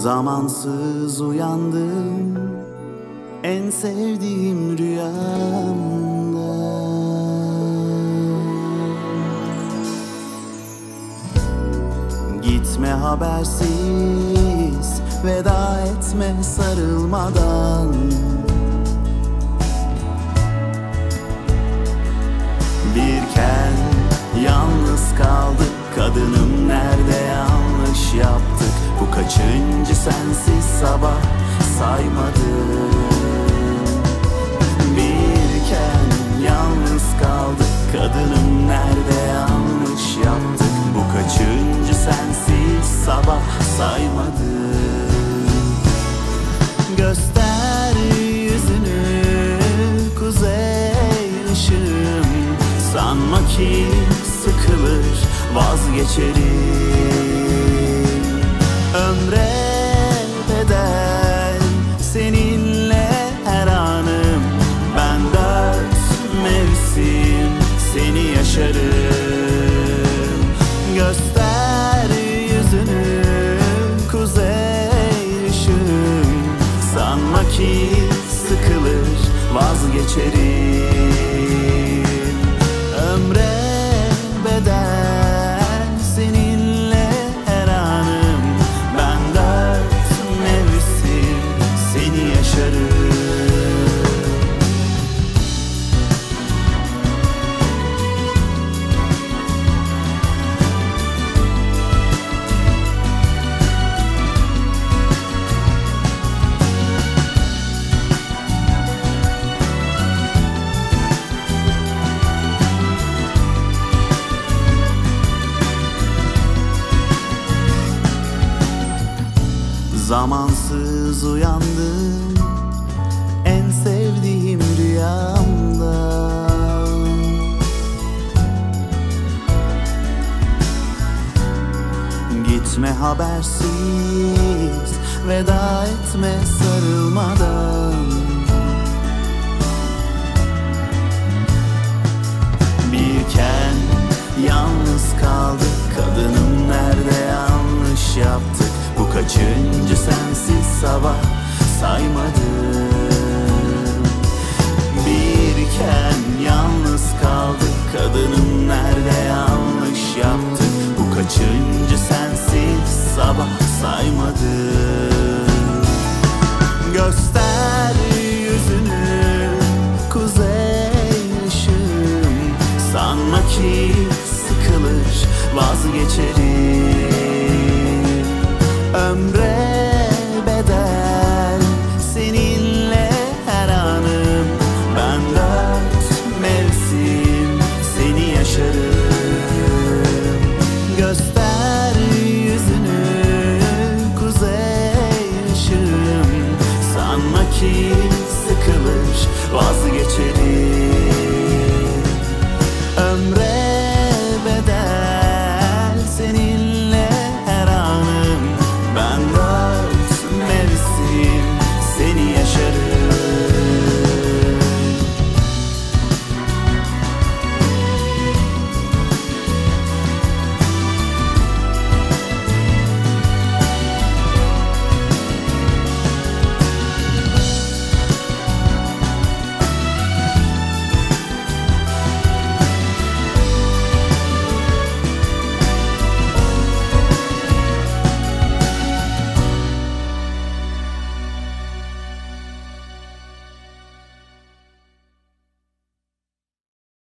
Zamansız uyandım en sevdiğim rüyamda. Gitme habersiz, veda etme sarılmadan. Birken yalnız kaldık, kadınım nerede yanlış yaptık? Bu kaçıncı sensiz sabah saymadım. Birken yalnız kaldık, kadınım nerede yanlış yaptık? Bu kaçıncı sensiz sabah saymadım. Göster yüzünü kuzey ışığım, sanma ki sıkılır vazgeçerim. Ömre bedel seninle her anım, ben 4 mevsim seni yaşarım. Göster yüzünü kuzey ışığım, sanma ki sıkılır vazgeçerim. Ömre bedel seninle her anım, ben 4 mevsim seni yaşarım. Zamansız uyandım en sevdiğim rüyamda. Gitme habersiz, veda etme sarılmadan. Birken yalnız kaldık, kadınım nerede yanlış yaptık? Bu kaçıncı sensiz sabah saymadım. Birken yalnız kaldık, kadınım nerede yanlış yaptık? Bu kaçıncı sensiz sabah saymadım. Göster yüzünü kuzey ışığım, sanma ki sıkılır vazgeçerim. Ömre